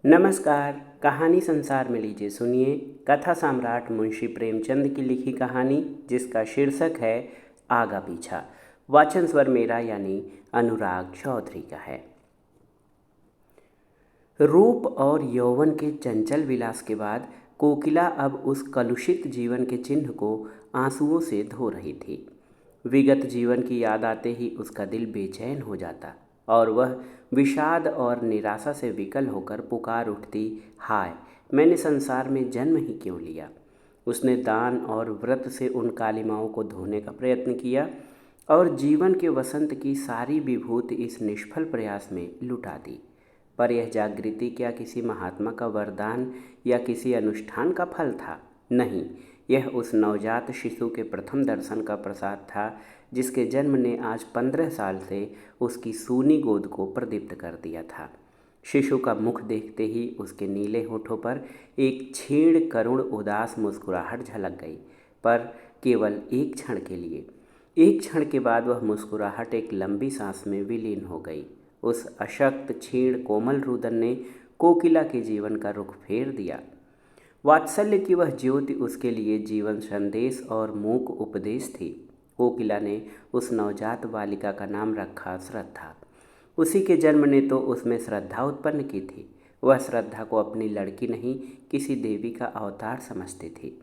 नमस्कार। कहानी संसार में लीजिए सुनिए कथा सम्राट मुंशी प्रेमचंद की लिखी कहानी जिसका शीर्षक है आगा पीछा। वाचन स्वर मेरा यानी अनुराग चौधरी का है। रूप और यौवन के चंचल विलास के बाद कोकिला अब उस कलुषित जीवन के चिन्ह को आंसुओं से धो रही थी। विगत जीवन की याद आते ही उसका दिल बेचैन हो जाता और वह विषाद और निराशा से विकल होकर पुकार उठती, हाय, मैंने संसार में जन्म ही क्यों लिया। उसने दान और व्रत से उन कालिमाओं को धोने का प्रयत्न किया और जीवन के वसंत की सारी विभूति इस निष्फल प्रयास में लुटा दी। पर यह जागृति क्या किसी महात्मा का वरदान या किसी अनुष्ठान का फल था? नहीं, यह उस नवजात शिशु के प्रथम दर्शन का प्रसाद था जिसके जन्म ने आज 15 साल से उसकी सूनी गोद को प्रदीप्त कर दिया था। शिशु का मुख देखते ही उसके नीले होठों पर एक क्षीण करुण उदास मुस्कुराहट झलक गई, पर केवल एक क्षण के लिए। एक क्षण के बाद वह मुस्कुराहट एक लंबी सांस में विलीन हो गई। उस अशक्त क्षीण कोमल रुदन ने कोकिला के जीवन का रुख फेर दिया। वात्सल्य की वह ज्योति उसके लिए जीवन संदेश और मूक उपदेश थी। कोकिला ने उस नवजात बालिका का नाम रखा श्रद्धा। उसी के जन्म ने तो उसमें श्रद्धा उत्पन्न की थी। वह श्रद्धा को अपनी लड़की नहीं, किसी देवी का अवतार समझती थी।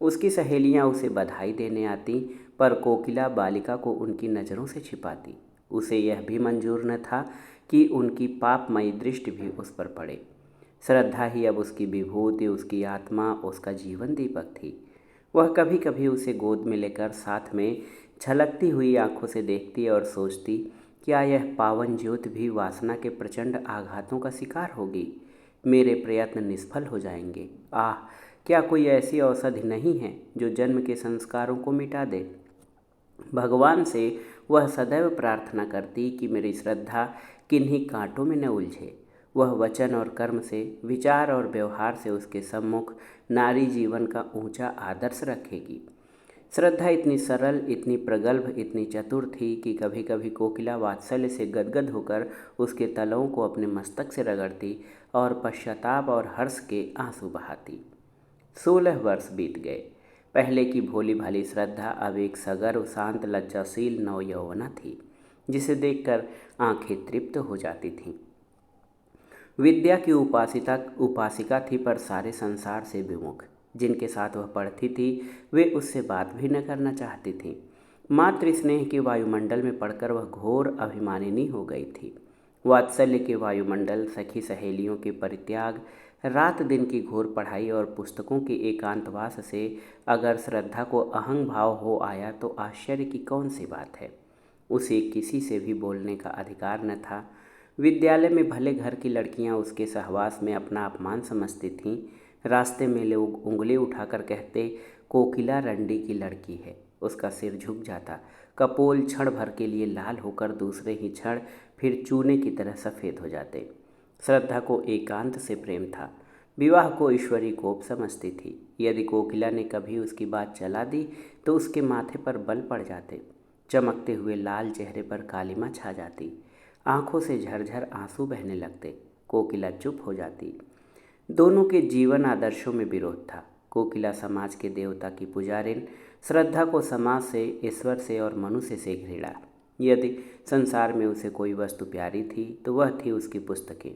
उसकी सहेलियां उसे बधाई देने आती, पर कोकिला बालिका को उनकी नज़रों से छिपाती। उसे यह भी मंजूर न था कि उनकी पापमयी दृष्टि भी उस पर पड़े। श्रद्धा ही अब उसकी विभूति, उसकी आत्मा, उसका जीवन दीपक थी। वह कभी कभी उसे गोद में लेकर साथ में छलकती हुई आंखों से देखती और सोचती, क्या यह पावन ज्योति भी वासना के प्रचंड आघातों का शिकार होगी? मेरे प्रयत्न निष्फल हो जाएंगे। आह, क्या कोई ऐसी औषधि नहीं है जो जन्म के संस्कारों को मिटा दे? भगवान से वह सदैव प्रार्थना करती कि मेरी श्रद्धा किन्हीं कांटों में न उलझे। वह वचन और कर्म से, विचार और व्यवहार से उसके सम्मुख नारी जीवन का ऊंचा आदर्श रखेगी। श्रद्धा इतनी सरल, इतनी प्रगल्भ, इतनी चतुर थी कि कभी कभी कोकिला वात्सल्य से गदगद होकर उसके तलवों को अपने मस्तक से रगड़ती और पश्चाताप और हर्ष के आंसू बहाती। 16 वर्ष बीत गए। पहले की भोली भाली श्रद्धा अब एक सगर्व, शांत, लज्जाशील नवयौवना थी जिसे देखकर आंखें तृप्त हो जाती थीं। विद्या की उपासिका थी, पर सारे संसार से विमुख। जिनके साथ वह पढ़ती थी वे उससे बात भी न करना चाहती थीं। मातृ स्नेह के वायुमंडल में पड़कर वह घोर अभिमानिनी हो गई थी। वात्सल्य के वायुमंडल, सखी सहेलियों के परित्याग, रात दिन की घोर पढ़ाई और पुस्तकों के एकांतवास से अगर श्रद्धा को अहंग भाव हो आया तो आश्चर्य की कौन सी बात है। उसे किसी से भी बोलने का अधिकार न था। विद्यालय में भले घर की लड़कियां उसके सहवास में अपना अपमान समझती थीं। रास्ते में लोग उंगली उठाकर कहते, कोकिला रंडी की लड़की है। उसका सिर झुक जाता। कपोल क्षण भर के लिए लाल होकर दूसरे ही क्षण फिर चूने की तरह सफ़ेद हो जाते। श्रद्धा को एकांत से प्रेम था। विवाह को ईश्वरी कोप समझती थी। यदि कोकिला ने कभी उसकी बात चला दी तो उसके माथे पर बल पड़ जाते। चमकते हुए लाल चेहरे पर कालिमा छा जाती। आंखों से झरझर आंसू बहने लगते। कोकिला चुप हो जाती। दोनों के जीवन आदर्शों में विरोध था। कोकिला समाज के देवता की पुजारिन, श्रद्धा को समाज से, ईश्वर से और मनुष्य से घृणा। यदि संसार में उसे कोई वस्तु प्यारी थी तो वह थी उसकी पुस्तकें।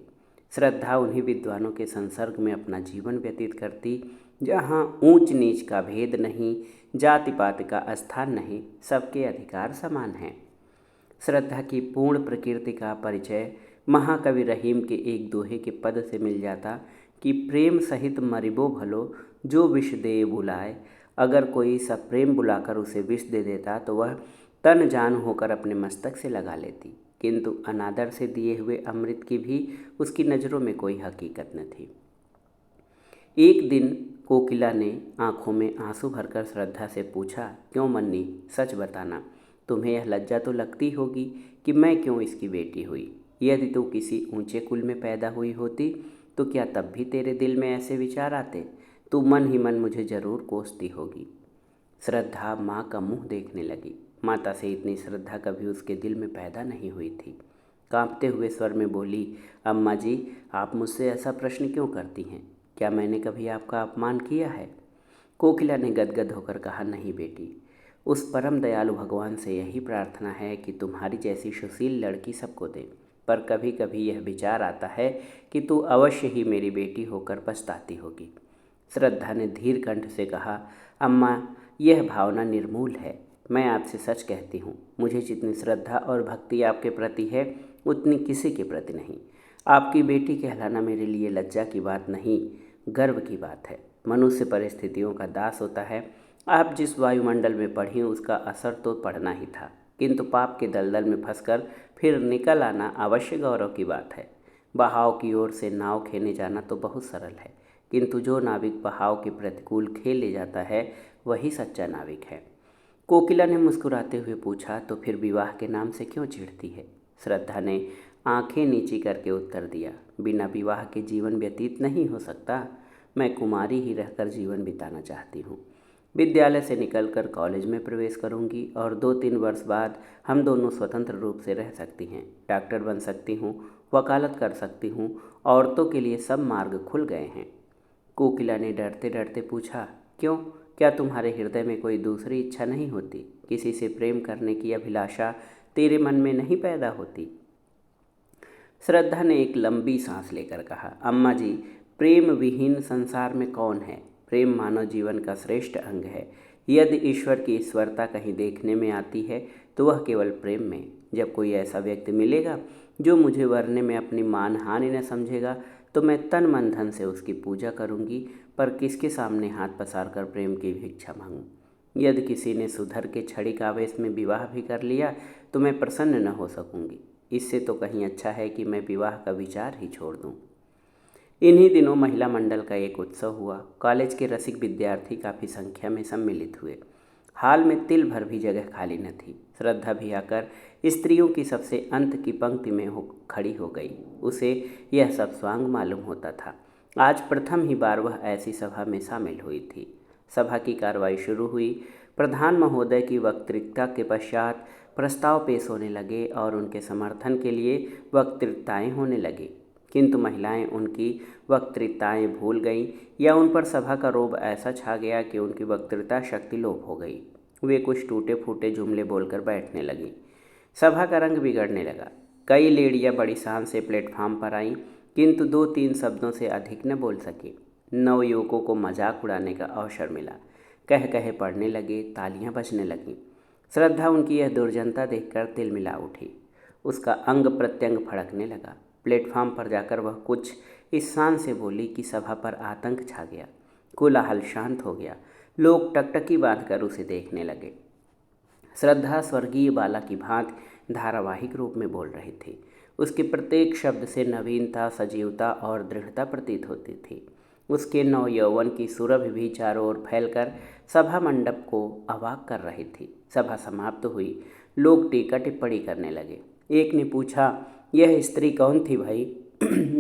श्रद्धा उन्हीं विद्वानों के संसर्ग में अपना जीवन व्यतीत करती जहाँ ऊंच नीच का भेद नहीं, जाति पाति का स्थान नहीं, सबके अधिकार समान हैं। श्रद्धा की पूर्ण प्रकृति का परिचय महाकवि रहीम के एक दोहे के पद से मिल जाता कि प्रेम सहित मरिबो भलो, जो विष दे बुलाए। अगर कोई सप्रेम बुलाकर उसे विष दे देता तो वह तन जान होकर अपने मस्तक से लगा लेती, किंतु अनादर से दिए हुए अमृत की भी उसकी नज़रों में कोई हकीकत न थी। एक दिन कोकिला ने आंखों में आंसू भरकर श्रद्धा से पूछा, क्यों मन्नी, सच बताना, तुम्हें यह लज्जा तो लगती होगी कि मैं क्यों इसकी बेटी हुई। यदि तू किसी ऊंचे कुल में पैदा हुई होती तो क्या तब भी तेरे दिल में ऐसे विचार आते? तू मन ही मन मुझे जरूर कोसती होगी। श्रद्धा माँ का मुंह देखने लगी। माता से इतनी श्रद्धा कभी उसके दिल में पैदा नहीं हुई थी। कांपते हुए स्वर में बोली, अम्मा जी, आप मुझसे ऐसा प्रश्न क्यों करती हैं? क्या मैंने कभी आपका अपमान किया है? कोकिला ने गदगद होकर कहा, नहीं बेटी, उस परम दयालु भगवान से यही प्रार्थना है कि तुम्हारी जैसी सुशील लड़की सबको दे। पर कभी कभी यह विचार आता है कि तू अवश्य ही मेरी बेटी होकर पछताती होगी। श्रद्धा ने धीर कंठ से कहा, अम्मा, यह भावना निर्मूल है। मैं आपसे सच कहती हूँ, मुझे जितनी श्रद्धा और भक्ति आपके प्रति है उतनी किसी के प्रति नहीं। आपकी बेटी कहलाना मेरे लिए लज्जा की बात नहीं, गर्व की बात है। मनुष्य परिस्थितियों का दास होता है। आप जिस वायुमंडल में पढ़ी उसका असर तो पड़ना ही था, किंतु पाप के दलदल में फंसकर फिर निकल आना अवश्य गौरव की बात है। बहाव की ओर से नाव खेने जाना तो बहुत सरल है, किंतु जो नाविक बहाव के प्रतिकूल खेल ले जाता है वही सच्चा नाविक है। कोकिला ने मुस्कुराते हुए पूछा, तो फिर विवाह के नाम से क्यों चिढ़ती है? श्रद्धा ने आंखें नीची करके उत्तर दिया, बिना विवाह के जीवन व्यतीत नहीं हो सकता। मैं कुमारी ही रहकर जीवन बिताना चाहती हूँ। विद्यालय से निकलकर कॉलेज में प्रवेश करूंगी और 2-3 वर्ष बाद हम दोनों स्वतंत्र रूप से रह सकती हैं। डॉक्टर बन सकती हूँ, वकालत कर सकती हूँ, औरतों के लिए सब मार्ग खुल गए हैं। कोकिला ने डरते डरते पूछा, क्यों? क्या तुम्हारे हृदय में कोई दूसरी इच्छा नहीं होती? किसी से प्रेम करने की अभिलाषा तेरे मन में नहीं पैदा होती? श्रद्धा ने एक लंबी सांस लेकर कहा, अम्मा जी, प्रेम विहीन संसार में कौन है? प्रेम मानव जीवन का श्रेष्ठ अंग है। यदि ईश्वर की ईश्वरता कहीं देखने में आती है तो वह केवल प्रेम में। जब कोई ऐसा व्यक्ति मिलेगा जो मुझे वरने में अपनी मानहानि न समझेगा तो मैं तन मन धन से उसकी पूजा करूंगी, पर किसके सामने हाथ पसार कर प्रेम की भिक्षा मांगूं? यदि किसी ने सुधर के क्षणिक आवेश में विवाह भी कर लिया तो मैं प्रसन्न न हो सकूंगी। इससे तो कहीं अच्छा है कि मैं विवाह का विचार ही छोड़ दूं। इन्हीं दिनों महिला मंडल का एक उत्सव हुआ। कॉलेज के रसिक विद्यार्थी काफ़ी संख्या में सम्मिलित हुए। हाल में तिल भर भी जगह खाली न थी। श्रद्धा भी आकर स्त्रियों की सबसे अंत की पंक्ति में खड़ी हो गई। उसे यह सब स्वांग मालूम होता था। आज प्रथम ही बार वह ऐसी सभा में शामिल हुई थी। सभा की कार्रवाई शुरू हुई। प्रधान महोदय की वक्तृता के पश्चात प्रस्ताव पेश होने लगे और उनके समर्थन के लिए वक्तृताएँ होने लगी, किंतु महिलाएं उनकी वक्तृताएँ भूल गईं या उन पर सभा का रोब ऐसा छा गया कि उनकी वक्तृता शक्ति लोप हो गई। वे कुछ टूटे फूटे जुमले बोलकर बैठने लगीं। सभा का रंग बिगड़ने लगा। कई लेडियाँ बड़ी शान से प्लेटफार्म पर आईं, किंतु 2-3 शब्दों से अधिक न बोल सकी। नवयुवकों को मजाक उड़ाने का अवसर मिला। कह कहे पढ़ने लगे, तालियां बजने लगीं। श्रद्धा उनकी यह दुर्जनता देखकर तिलमिला उठी। उसका अंग प्रत्यंग फड़कने लगा। प्लेटफार्म पर जाकर वह कुछ इस शान से बोली कि सभा पर आतंक छा गया। कोलाहल शांत हो गया। लोग टकटकी बांधकर उसे देखने लगे। श्रद्धा स्वर्गीय बाला की भांति धारावाहिक रूप में बोल रही थी। उसके प्रत्येक शब्द से नवीनता, सजीवता और दृढ़ता प्रतीत होती थी। उसके नवयौवन की सुरभि भी चारों ओर फैलकर सभा मंडप को अवाक कर रही थी। सभा समाप्त हुई। लोग टीका टिप्पणी करने लगे। एक ने पूछा, यह स्त्री कौन थी भाई?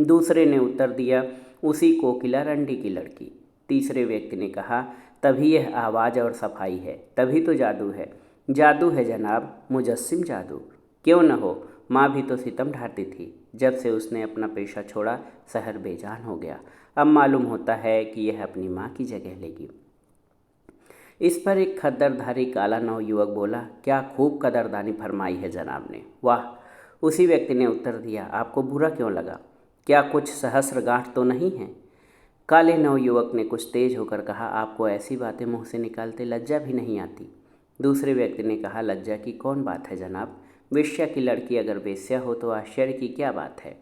दूसरे ने उत्तर दिया, उसी कोकिला रंडी की लड़की। तीसरे व्यक्ति ने कहा, तभी यह आवाज़ और सफाई है, तभी तो जादू है। जादू है जनाब, मुजस्सिम जादू। क्यों न हो, माँ भी तो सितम ढाती थी। जब से उसने अपना पेशा छोड़ा शहर बेजान हो गया। अब मालूम होता है कि यह अपनी माँ की जगह लेगी। इस पर एक खद्दरधारी काला नौयुवक बोला, क्या खूब कदरदानी फरमाई है जनाब ने, वाह। उसी व्यक्ति ने उत्तर दिया, आपको बुरा क्यों लगा? क्या कुछ सहस्र गांठ तो नहीं है? काले नवयुवक ने कुछ तेज होकर कहा, आपको ऐसी बातें मुँह से निकालते लज्जा भी नहीं आती? दूसरे व्यक्ति ने कहा, लज्जा की कौन बात है जनाब? वेश्या की लड़की अगर वेश्या हो तो आश्चर्य की क्या बात है?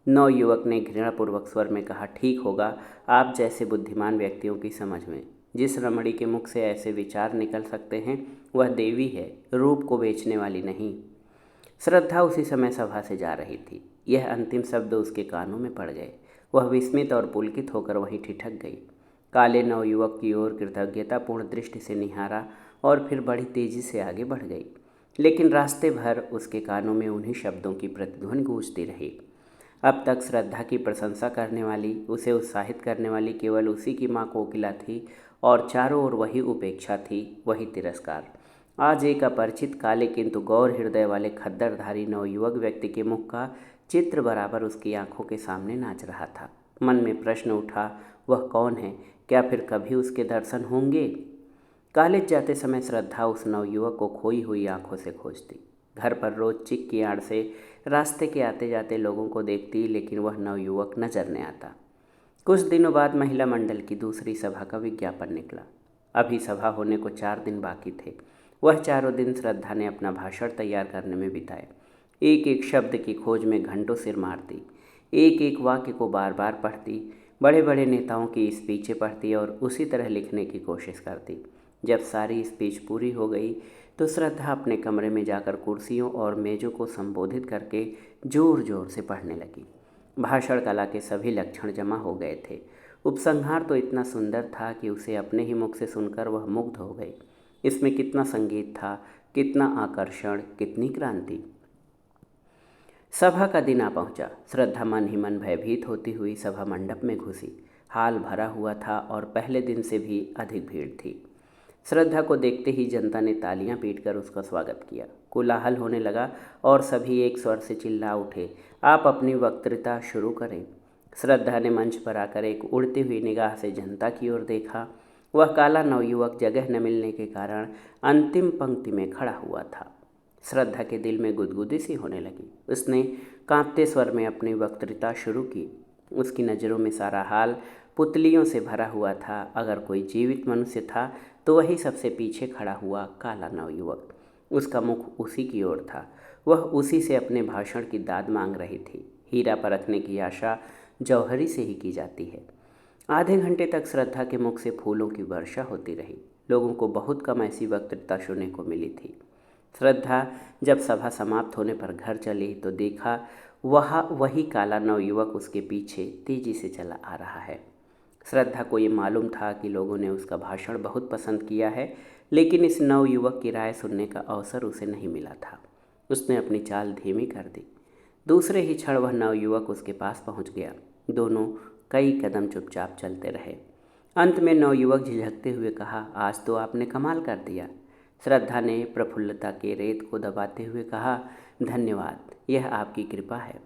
नवयुवक ने घृणापूर्वक स्वर में कहा, ठीक होगा, आप जैसे बुद्धिमान व्यक्तियों की समझ में। जिस रमणी के मुख से ऐसे विचार निकल सकते हैं वह देवी है, रूप को बेचने वाली नहीं। श्रद्धा उसी समय सभा से जा रही थी। यह अंतिम शब्द उसके कानों में पड़ गए। वह विस्मित और पुलकित होकर वहीं ठिठक गई। काले नवयुवक की ओर कृतज्ञतापूर्ण दृष्टि से निहारा और फिर बड़ी तेजी से आगे बढ़ गई। लेकिन रास्ते भर उसके कानों में उन्हीं शब्दों की प्रतिध्वनि गूंजती रही। अब तक श्रद्धा की प्रशंसा करने वाली, उसे उत्साहित करने वाली केवल उसी की माँ कोकिला थी और चारों ओर वही उपेक्षा थी, वही तिरस्कार। आज एक अपरिचित काले किंतु गौर हृदय वाले खद्दरधारी नवयुवक व्यक्ति के मुख का चित्र बराबर उसकी आंखों के सामने नाच रहा था। मन में प्रश्न उठा, वह कौन है? क्या फिर कभी उसके दर्शन होंगे? कॉलेज जाते समय श्रद्धा उस नवयुवक को खोई हुई आंखों से खोजती। घर पर रोज चिक की आड़ से रास्ते के आते जाते लोगों को देखती, लेकिन वह नवयुवक नजर न आता। कुछ दिनों बाद महिला मंडल की दूसरी सभा का विज्ञापन निकला। अभी सभा होने को 4 दिन बाकी थे। वह चारों दिन श्रद्धा ने अपना भाषण तैयार करने में बिताए। एक एक शब्द की खोज में घंटों सिर मारती, एक एक वाक्य को बार बार पढ़ती, बड़े बड़े नेताओं की स्पीचें पढ़ती और उसी तरह लिखने की कोशिश करती। जब सारी स्पीच पूरी हो गई तो श्रद्धा अपने कमरे में जाकर कुर्सियों और मेज़ों को संबोधित करके जोर जोर से पढ़ने लगी। भाषण कला के सभी लक्षण जमा हो गए थे। उपसंहार तो इतना सुंदर था कि उसे अपने ही मुख से सुनकर वह मुग्ध हो गई। इसमें कितना संगीत था, कितना आकर्षण, कितनी क्रांति। सभा का दिन आ पहुंचा। श्रद्धा मन ही मन भयभीत होती हुई सभा मंडप में घुसी। हाल भरा हुआ था और पहले दिन से भी अधिक भीड़ थी। श्रद्धा को देखते ही जनता ने तालियां पीटकर उसका स्वागत किया। कोलाहल होने लगा और सभी एक स्वर से चिल्ला उठे, आप अपनी वक्तृता शुरू करें। श्रद्धा ने मंच पर आकर एक उड़ती हुई निगाह से जनता की ओर देखा। वह काला नवयुवक जगह न मिलने के कारण अंतिम पंक्ति में खड़ा हुआ था। श्रद्धा के दिल में गुदगुदी सी होने लगी। उसने कांपते स्वर में अपनी वक्तृता शुरू की। उसकी नज़रों में सारा हाल पुतलियों से भरा हुआ था। अगर कोई जीवित मनुष्य था तो वही सबसे पीछे खड़ा हुआ काला नवयुवक। उसका मुख उसी की ओर था। वह उसी से अपने भाषण की दाद मांग रही थी। हीरा परखने की आशा जौहरी से ही की जाती है। आधे घंटे तक श्रद्धा के मुख से फूलों की वर्षा होती रही। लोगों को बहुत कम ऐसी वक्तृता सुनने को मिली थी। श्रद्धा जब सभा समाप्त होने पर घर चली तो देखा वही काला नवयुवक उसके पीछे तेजी से चला आ रहा है। श्रद्धा को ये मालूम था कि लोगों ने उसका भाषण बहुत पसंद किया है, लेकिन इस नवयुवक की राय सुनने का अवसर उसे नहीं मिला था। उसने अपनी चाल धीमी कर दी। दूसरे ही क्षण वह नवयुवक उसके पास पहुंच गया। दोनों कई कदम चुपचाप चलते रहे। अंत में नवयुवक झिझकते हुए कहा, आज तो आपने कमाल कर दिया। श्रद्धा ने प्रफुल्लता के रेत को दबाते हुए कहा, धन्यवाद, यह आपकी कृपा है।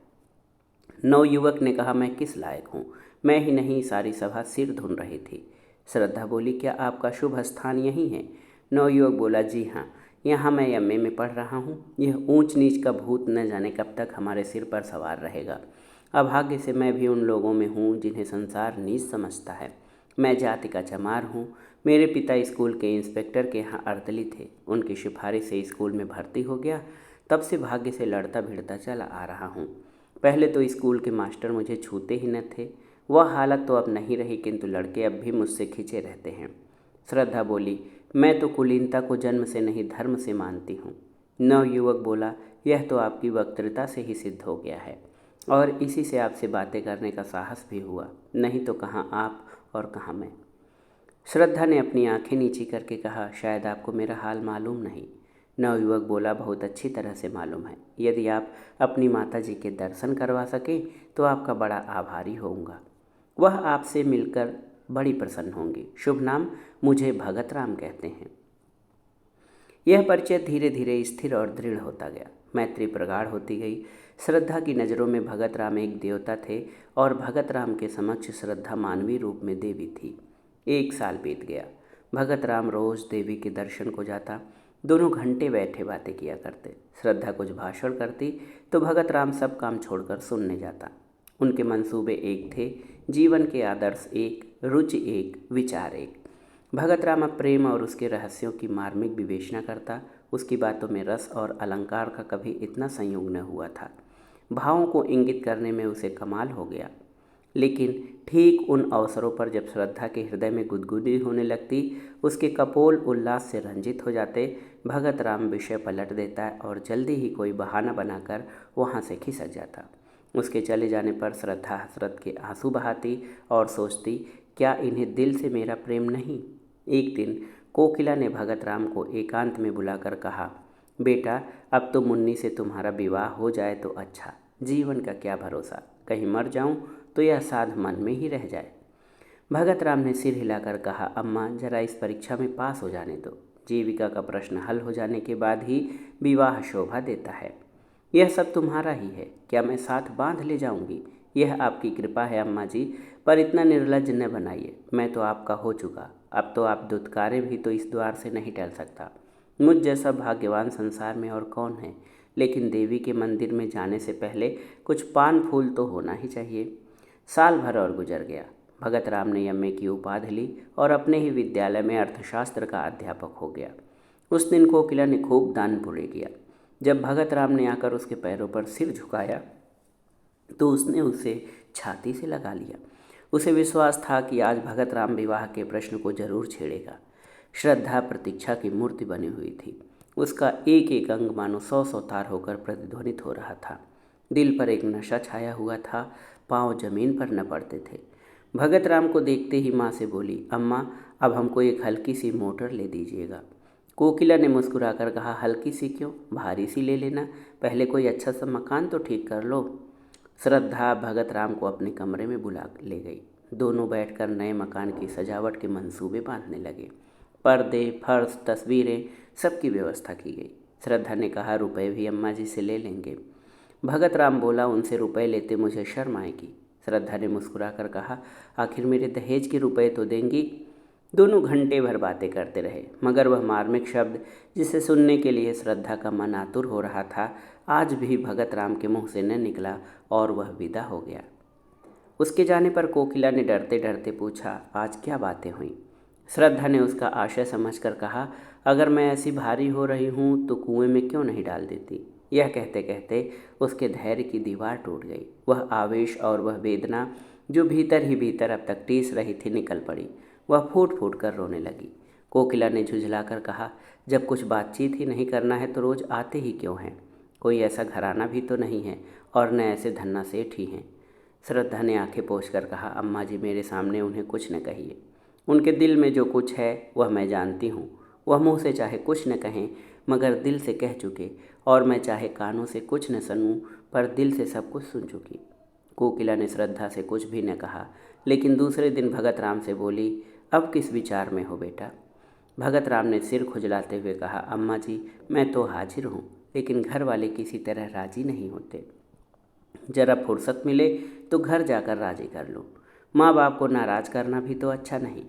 नवयुवक ने कहा, मैं किस लायक हूँ? मैं ही नहीं, सारी सभा सिर धुन रही थी। श्रद्धा बोली, क्या आपका शुभ स्थान यही है? नवयुवक बोला, जी हाँ, यहाँ मैं एमए में पढ़ रहा हूँ। यह ऊंच नीच का भूत न जाने कब तक हमारे सिर पर सवार रहेगा। अभाग्य से मैं भी उन लोगों में हूँ जिन्हें संसार नीच समझता है। मैं जाति का चमार हूँ। मेरे पिता स्कूल के इंस्पेक्टर के यहाँ अर्दली थे। उनकी सिफारिश से स्कूल में भर्ती हो गया। तब से भाग्य से लड़ता भिड़ता चला आ रहा हूँ। पहले तो स्कूल के मास्टर मुझे छूते ही न थे। वह हालत तो अब नहीं रही, किंतु लड़के अब भी मुझसे खिंचे रहते हैं। श्रद्धा बोली, मैं तो कुलीनता को जन्म से नहीं धर्म से मानती हूँ। नवयुवक बोला, यह तो आपकी वक्तृता से ही सिद्ध हो गया है और इसी से आपसे बातें करने का साहस भी हुआ, नहीं तो कहाँ आप और कहाँ मैं। श्रद्धा ने अपनी आंखें नीची करके कहा, शायद आपको मेरा हाल मालूम नहीं। नवयुवक बोला, बहुत अच्छी तरह से मालूम है। यदि आप अपनी माता जी के दर्शन करवा सकें तो आपका बड़ा आभारी होऊंगा। वह आपसे मिलकर बड़ी प्रसन्न होंगी। शुभ नाम, मुझे भगत राम कहते हैं। यह परिचय धीरे धीरे स्थिर और दृढ़ होता गया। मैत्री प्रगाढ़ होती गई। श्रद्धा की नज़रों में भगत राम एक देवता थे और भगत राम के समक्ष श्रद्धा मानवीय रूप में देवी थी। 1 साल बीत गया। भगत राम रोज़ देवी के दर्शन को जाता। दोनों घंटे बैठे बातें किया करते। श्रद्धा कुछ भाषण करती तो भगत राम सब काम छोड़कर सुनने जाता। उनके मंसूबे एक थे, जीवन के आदर्श एक, रुचि एक, विचार एक। भगत राम अब प्रेम और उसके रहस्यों की मार्मिक विवेचना करता। उसकी बातों में रस और अलंकार का कभी इतना संयोग न हुआ था। भावों को इंगित करने में उसे कमाल हो गया। लेकिन ठीक उन अवसरों पर जब श्रद्धा के हृदय में गुदगुदी होने लगती, उसके कपोल उल्लास से रंजित हो जाते। भगत राम विषय पलट देता और जल्दी ही कोई बहाना बनाकर वहाँ से खिसक जाता। उसके चले जाने पर श्रद्धा हसरत के आंसू बहाती और सोचती, क्या इन्हें दिल से मेरा प्रेम नहीं? एक दिन कोकिला ने भगत राम को एकांत में बुलाकर कहा, बेटा, अब तो मुन्नी से तुम्हारा विवाह हो जाए तो अच्छा। जीवन का क्या भरोसा, कहीं मर जाऊं तो यह साध मन में ही रह जाए। भगत राम ने सिर हिलाकर कहा, अम्मा, जरा इस परीक्षा में पास हो जाने दो। जीविका का प्रश्न हल हो जाने के बाद ही विवाह शोभा देता है। यह सब तुम्हारा ही है, क्या मैं साथ बांध ले जाऊंगी? यह आपकी कृपा है अम्मा जी, पर इतना निर्लज्ज न बनाइए। मैं तो आपका हो चुका, अब तो आप दुत्कारे भी तो इस द्वार से नहीं टल सकता। मुझ जैसा भाग्यवान संसार में और कौन है, लेकिन देवी के मंदिर में जाने से पहले कुछ पान फूल तो होना ही चाहिए। साल भर और गुजर गया। भगत राम ने एमए की उपाधि ली और अपने ही विद्यालय में अर्थशास्त्र का अध्यापक हो गया। उस दिन कोकिला ने खूब दान पुण्य किया। जब भगत राम ने आकर उसके पैरों पर सिर झुकाया तो उसने उसे छाती से लगा लिया। उसे विश्वास था कि आज भगत राम विवाह के प्रश्न को जरूर छेड़ेगा। श्रद्धा प्रतीक्षा की मूर्ति बनी हुई थी। उसका एक एक अंग मानो सौ सौ तार होकर प्रतिध्वनित हो रहा था। दिल पर एक नशा छाया हुआ था, पांव जमीन पर न पड़ते थे। भगत राम को देखते ही माँ से बोली, अम्मा अब हमको एक हल्की सी मोटर ले दीजिएगा। कोकिला ने मुस्कुराकर कहा, हल्की सी क्यों, भारी सी ले लेना, पहले कोई अच्छा सा मकान तो ठीक कर लो। श्रद्धा भगत राम को अपने कमरे में बुला ले गई। दोनों बैठकर नए मकान की सजावट के मंसूबे बांधने लगे। पर्दे, फर्श, तस्वीरें, सबकी व्यवस्था की गई। श्रद्धा ने कहा, रुपए भी अम्मा जी से ले लेंगे। भगत राम बोला, उनसे रुपए लेते मुझे शर्म आएगी। श्रद्धा ने मुस्कुराकर कहा, आखिर मेरे दहेज के रुपए तो देंगी। दोनों घंटे भर बातें करते रहे, मगर वह मार्मिक शब्द जिसे सुनने के लिए श्रद्धा का मन आतुर हो रहा था, आज भी भगत राम के मुंह से न निकला और वह विदा हो गया। उसके जाने पर कोकिला ने डरते डरते पूछा, आज क्या बातें हुई? श्रद्धा ने उसका आशय समझकर कहा, अगर मैं ऐसी भारी हो रही हूँ तो कुएं में क्यों नहीं डाल देती। यह कहते कहते उसके धैर्य की दीवार टूट गई। वह आवेश और वह वेदना जो भीतर ही भीतर अब तक टीस रही थी निकल पड़ी। वह फूट फूट कर रोने लगी। कोकिला ने झुझलाकर कहा, जब कुछ बातचीत ही नहीं करना है तो रोज आते ही क्यों हैं? कोई ऐसा घराना भी तो नहीं है और न ऐसे धन्ना सेठ ही हैं। श्रद्धा ने आंखें पोंछकर कहा, अम्मा जी मेरे सामने उन्हें कुछ न कहिए। उनके दिल में जो कुछ है वह मैं जानती हूँ। वह मुँह से चाहे कुछ न कहें मगर दिल से कह चुके, और मैं चाहे कानों से कुछ न सुनूं पर दिल से सब कुछ सुन चुकी। कोकिला ने श्रद्धा से कुछ भी न कहा, लेकिन दूसरे दिन भगत राम से बोली, अब किस विचार में हो बेटा? भगत राम ने सिर खुजलाते हुए कहा, अम्मा जी मैं तो हाजिर हूँ, लेकिन घर वाले किसी तरह राजी नहीं होते। जरा फुर्सत मिले तो घर जाकर राजी कर लो। माँ बाप को नाराज़ करना भी तो अच्छा नहीं।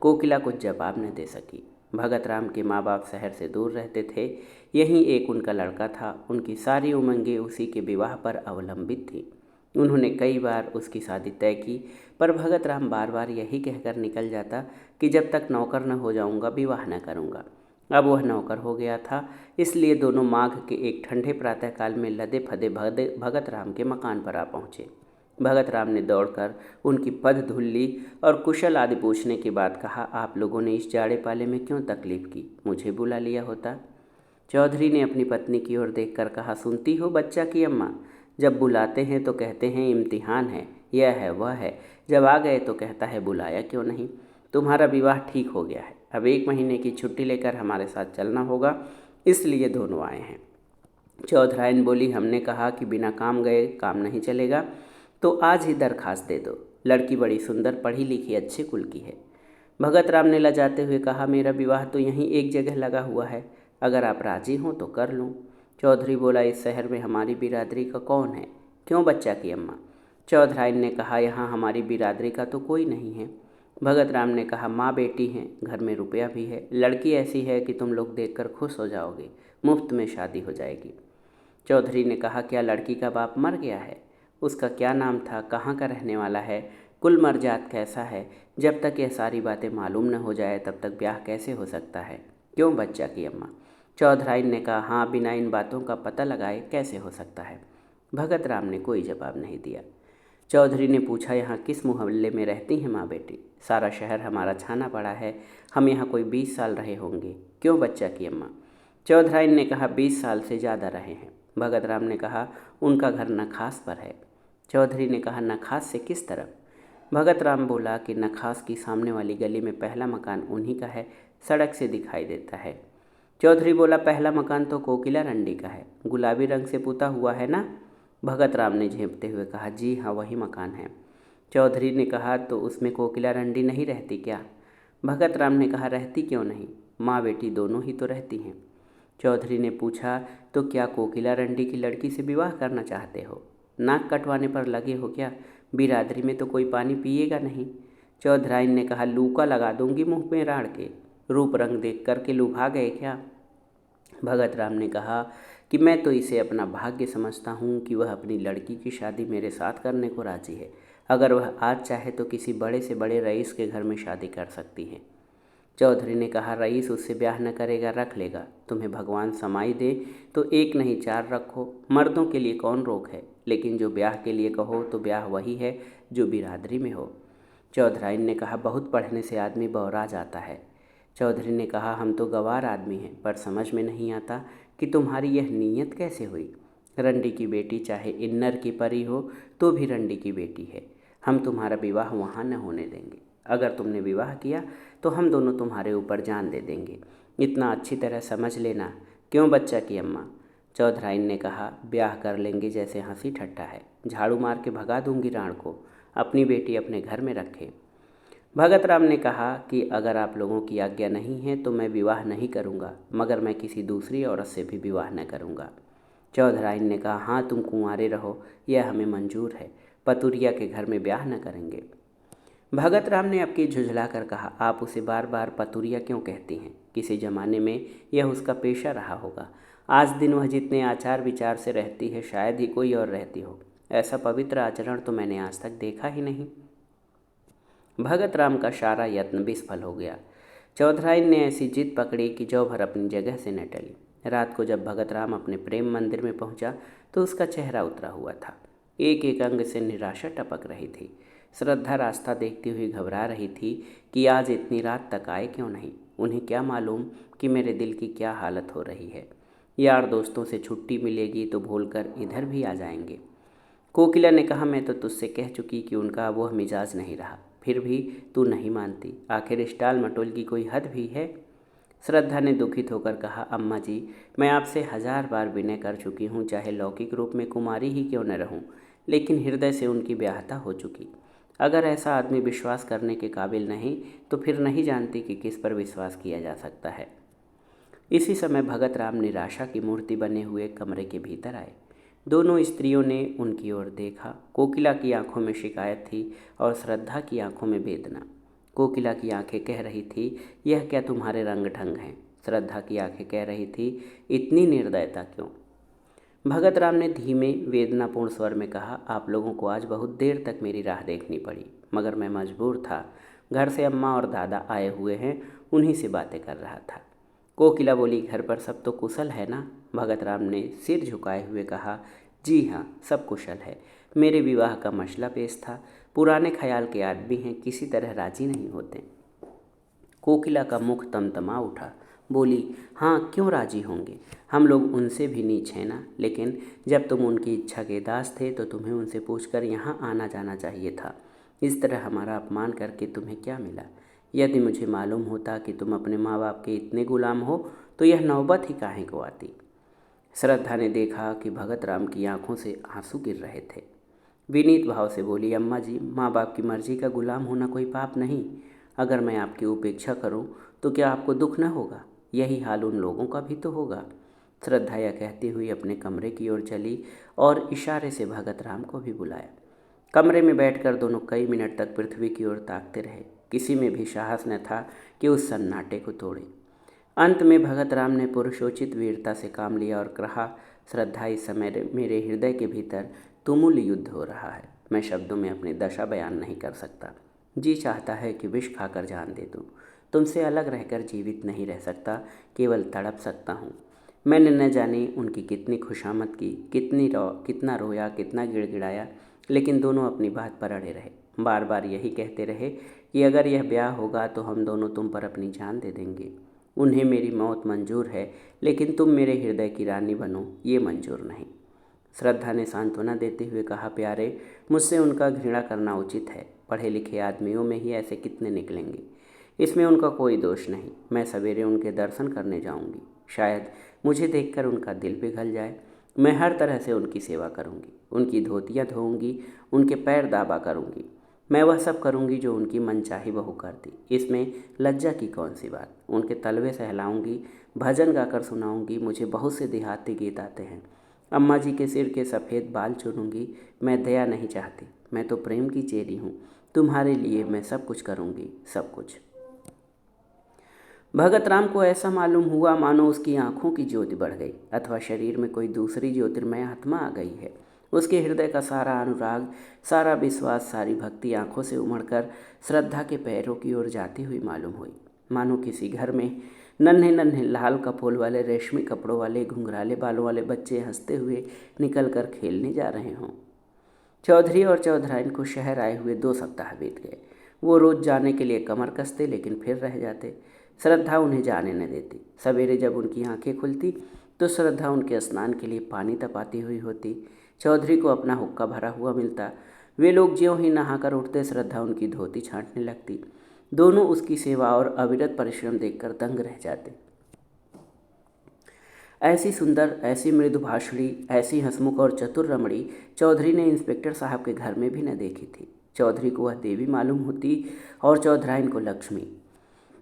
कोकिला कुछ जवाब न दे सकी। भगत राम के माँ बाप शहर से दूर रहते थे। यहीं एक उनका लड़का था। उनकी सारी उमंगें उसी के विवाह पर अवलंबित थी। उन्होंने कई बार उसकी शादी तय की, पर भगत राम बार बार यही कहकर निकल जाता कि जब तक नौकर न हो जाऊंगा विवाह न करूंगा। अब वह नौकर हो गया था, इसलिए दोनों माघ के एक ठंडे प्रातःकाल में लदे फदे भगत राम के मकान पर आ पहुँचे। भगत राम ने दौड़कर उनकी पद धुल ली और कुशल आदि पूछने के बाद कहा, आप लोगों ने इस जाड़े पाले में क्यों तकलीफ़ की? मुझे बुला लिया होता। चौधरी ने अपनी पत्नी की ओर देखकर कहा, सुनती हो बच्चा की अम्मा, जब बुलाते हैं तो कहते हैं इम्तिहान है, यह है वह है, जब आ गए तो कहता है बुलाया क्यों नहीं। तुम्हारा विवाह ठीक हो गया है, अब 1 महीने की छुट्टी लेकर हमारे साथ चलना होगा, इसलिए दोनों आए हैं। चौधराइन बोली, हमने कहा कि बिना काम गए काम नहीं चलेगा, तो आज ही दरखास्त दे दो। लड़की बड़ी सुंदर, पढ़ी लिखी, अच्छे कुल की है। भगत राम ने लजाते हुए कहा, मेरा विवाह तो यहीं एक जगह लगा हुआ है, अगर आप राजी हों तो कर लूँ। चौधरी बोला, इस शहर में हमारी बिरादरी का कौन है? क्यों बच्चा की अम्मा? चौधराइन ने कहा, यहाँ हमारी बिरादरी का तो कोई नहीं है। भगत राम ने कहा, माँ बेटी हैं, घर में रुपया भी है, लड़की ऐसी है कि तुम लोग देखकर खुश हो जाओगे, मुफ्त में शादी हो जाएगी। चौधरी ने कहा, क्या लड़की का बाप मर गया है? उसका क्या नाम था? कहाँ का रहने वाला है? कुल मर्जात कैसा है? जब तक यह सारी बातें मालूम न हो जाए तब तक ब्याह कैसे हो सकता है? क्यों बच्चा की अम्मा? चौधराइन ने कहा, हाँ, बिना इन बातों का पता लगाए कैसे हो सकता है? भगत राम ने कोई जवाब नहीं दिया। चौधरी ने पूछा, यहाँ किस मोहल्ले में रहती हैं माँ बेटी? सारा शहर हमारा छाना पड़ा है, हम यहाँ कोई 20 साल रहे होंगे। क्यों बच्चा की अम्मा? चौधराइन ने कहा, 20 साल से ज़्यादा रहे हैं। भगत राम ने कहा, उनका घर नखास पर है। चौधरी ने कहा, नखास से किस तरफ? भगत राम बोला कि नखास की सामने वाली गली में पहला मकान उन्हीं का है, सड़क से दिखाई देता है। चौधरी बोला, पहला मकान तो कोकिला रंडी का है, गुलाबी रंग से पुता हुआ है ना? भगत राम ने झेंपते हुए कहा, जी हाँ, वही मकान है। चौधरी ने कहा, तो उसमें कोकिला रंडी नहीं रहती क्या? भगत राम ने कहा, रहती क्यों नहीं, माँ बेटी दोनों ही तो रहती हैं। चौधरी ने पूछा, तो क्या कोकिला रंडी की लड़की से विवाह करना चाहते हो? नाक कटवाने पर लगे हो क्या? बिरादरी में तो कोई पानी पिएगा नहीं। चौधराइन ने कहा, लूका लगा दूंगी मुंह में राड़ के। रूप रंग देख करके लुभा गए क्या? भगत राम ने कहा कि मैं तो इसे अपना भाग्य समझता हूँ कि वह अपनी लड़की की शादी मेरे साथ करने को राजी है। अगर वह आज चाहे तो किसी बड़े से बड़े रईस के घर में शादी कर सकती है। चौधरी ने कहा, रईस उससे ब्याह न करेगा, रख लेगा। तुम्हें भगवान समाई दे तो एक नहीं चार रखो, मर्दों के लिए कौन रोक है। लेकिन जो ब्याह के लिए कहो तो ब्याह वही है जो बिरादरी में हो। चौधराइन ने कहा, बहुत पढ़ने से आदमी बौरा जाता है। चौधरी ने कहा, हम तो गंवार आदमी हैं, पर समझ में नहीं आता कि तुम्हारी यह नीयत कैसे हुई। रंडी की बेटी चाहे इन्नर की परी हो तो भी रंडी की बेटी है। हम तुम्हारा विवाह वहाँ न होने देंगे। अगर तुमने विवाह किया तो हम दोनों तुम्हारे ऊपर जान दे देंगे। इतना अच्छी तरह समझ लेना। क्यों बच्चा की अम्मा? चौधराइन ने कहा, ब्याह कर लेंगे जैसे हंसी ठट्ठा है। झाड़ू मार के भगा दूंगी राण को। अपनी बेटी अपने घर में रखे। भगत राम ने कहा कि अगर आप लोगों की आज्ञा नहीं है तो मैं विवाह नहीं करूंगा, मगर मैं किसी दूसरी औरत से भी विवाह न करूंगा। चौधराइन ने कहा, हाँ तुम कुंवारे रहो, यह हमें मंजूर है, पतुरिया के घर में ब्याह न करेंगे। भगत राम ने अब की झुझला कर कहा, आप उसे बार बार पतुरिया क्यों कहती हैं? किसी जमाने में यह उसका पेशा रहा होगा। आज दिन वह जितने आचार विचार से रहती है शायद ही कोई और रहती हो। ऐसा पवित्र आचरण तो मैंने आज तक देखा ही नहीं। भगत राम का सारा यत्न विफल हो गया। चौधराइन ने ऐसी जिद पकड़ी कि जौ भर अपनी जगह से न टली। रात को जब भगत राम अपने प्रेम मंदिर में पहुंचा तो उसका चेहरा उतरा हुआ था। एक एक अंग से निराशा टपक रही थी। श्रद्धा रास्ता देखती हुई घबरा रही थी कि आज इतनी रात तक आए क्यों नहीं। उन्हें क्या मालूम कि मेरे दिल की क्या हालत हो रही है। यार दोस्तों से छुट्टी मिलेगी तो भूलकर इधर भी आ जाएंगे। कोकिला ने कहा, मैं तो तुझसे कह चुकी कि उनका वह मिजाज नहीं रहा, फिर भी तू नहीं मानती। आखिर स्टाल मटोल की कोई हद भी है। श्रद्धा ने दुखित होकर कहा, अम्मा जी, मैं आपसे 1000 बार विनय कर चुकी हूँ, चाहे लौकिक रूप में कुमारी ही क्यों न रहूँ, लेकिन हृदय से उनकी ब्याहता हो चुकी। अगर ऐसा आदमी विश्वास करने के काबिल नहीं तो फिर नहीं जानती कि किस पर विश्वास किया जा सकता है। इसी समय भगत राम निराशा की मूर्ति बने हुए कमरे के भीतर आए। दोनों स्त्रियों ने उनकी ओर देखा। कोकिला की आंखों में शिकायत थी और श्रद्धा की आंखों में वेदना। कोकिला की आंखें कह रही थी, यह क्या तुम्हारे रंग ढंग हैं? श्रद्धा की आंखें कह रही थी, इतनी निर्दयता क्यों? भगत राम ने धीमे वेदनापूर्ण स्वर में कहा, आप लोगों को आज बहुत देर तक मेरी राह देखनी पड़ी, मगर मैं मजबूर था। घर से अम्मा और दादा आए हुए हैं, उन्हीं से बातें कर रहा था। कोकिला बोली, घर पर सब तो कुशल है ना? भगत राम ने सिर झुकाए हुए कहा, जी हाँ, सब कुशल है। मेरे विवाह का मसला पेश था। पुराने ख्याल के आदमी हैं, किसी तरह राजी नहीं होते। कोकिला का मुख तमतमा उठा। बोली, हाँ क्यों राजी होंगे, हम लोग उनसे भी नीच हैं ना। लेकिन जब तुम उनकी इच्छा के दास थे तो तुम्हें उनसे पूछकर यहाँ आना जाना चाहिए था। इस तरह हमारा अपमान करके तुम्हें क्या मिला? यदि मुझे मालूम होता कि तुम अपने माँ बाप के इतने गुलाम हो तो यह नौबत ही काहे को आती। श्रद्धा ने देखा कि भगत राम की आंखों से आंसू गिर रहे थे। विनीत भाव से बोली, अम्मा जी, माँ बाप की मर्जी का गुलाम होना कोई पाप नहीं। अगर मैं आपकी उपेक्षा करूं तो क्या आपको दुख न होगा? यही हाल उन लोगों का भी तो होगा। श्रद्धा यह कहती हुई अपने कमरे की ओर चली और इशारे से भगत राम को भी बुलाया। कमरे में बैठकर दोनों कई मिनट तक पृथ्वी की ओर ताकते रहे। किसी में भी साहस न था कि उस सन्नाटे को तोड़े। अंत में भगत राम ने पुरुषोचित वीरता से काम लिया और कहा, श्रद्धा, इस समय मेरे हृदय के भीतर तुमुल युद्ध हो रहा है। मैं शब्दों में अपनी दशा बयान नहीं कर सकता। जी चाहता है कि विष खाकर जान दे दूँ। तुमसे अलग रहकर जीवित नहीं रह सकता, केवल तड़प सकता हूँ। मैंने न जाने उनकी कितनी खुशामद की, कितना रोया, कितना गिड़गिड़ाया, लेकिन दोनों अपनी बात पर अड़े रहे। बार बार यही कहते रहे कि अगर यह ब्याह होगा तो हम दोनों तुम पर अपनी जान दे देंगे। उन्हें मेरी मौत मंजूर है, लेकिन तुम मेरे हृदय की रानी बनो, ये मंजूर नहीं। श्रद्धा ने सांत्वना देते हुए कहा, प्यारे, मुझसे उनका घृणा करना उचित है। पढ़े लिखे आदमियों में ही ऐसे कितने निकलेंगे, इसमें उनका कोई दोष नहीं। मैं सवेरे उनके दर्शन करने जाऊंगी। शायद मुझे देखकर उनका दिल पिघल जाए। मैं हर तरह से उनकी सेवा करूंगी, उनकी धोतियाँ धोऊंगी, उनके पैर दाबा करूंगी। मैं वह सब करूँगी जो उनकी मनचाही बहू करती। इसमें लज्जा की कौन सी बात। उनके तलवे सहलाऊँगी, भजन गाकर सुनाऊँगी। मुझे बहुत से देहाती गीत आते हैं। अम्मा जी के सिर के सफ़ेद बाल चुनूँगी। मैं दया नहीं चाहती, मैं तो प्रेम की चेरी हूँ। तुम्हारे लिए मैं सब कुछ करूँगी, सब कुछ। भगत राम को ऐसा मालूम हुआ मानो उसकी आंखों की ज्योति बढ़ गई अथवा शरीर में कोई दूसरी ज्योतिर्मय आत्मा आ गई है। उसके हृदय का सारा अनुराग, सारा विश्वास, सारी भक्ति आंखों से उमड़कर श्रद्धा के पैरों की ओर जाती हुई मालूम हुई। मानो किसी घर में नन्हे नन्हे लाल कपोल वाले, रेशमी कपड़ों वाले, घुंघराले बालों वाले बच्चे हंसते हुए निकल कर खेलने जा रहे हों। चौधरी और चौधराइन को शहर आए हुए 2 सप्ताह बीत गए। वो रोज जाने के लिए कमर कसते, लेकिन फिर रह जाते। श्रद्धा उन्हें जाने न देती। सवेरे जब उनकी आंखें खुलती तो श्रद्धा उनके स्नान के लिए पानी तपाती हुई होती। चौधरी को अपना हुक्का भरा हुआ मिलता। वे लोग ज्यों ही नहाकर उठते, श्रद्धा उनकी धोती छांटने लगती। दोनों उसकी सेवा और अविरत परिश्रम देखकर दंग रह जाते। ऐसी सुंदर, ऐसी मृदुभाषणी, ऐसी हंसमुख और चतुर रमणी चौधरी ने इंस्पेक्टर साहब के घर में भी न देखी थी। चौधरी को वह देवी मालूम होती और चौधराइन को लक्ष्मी।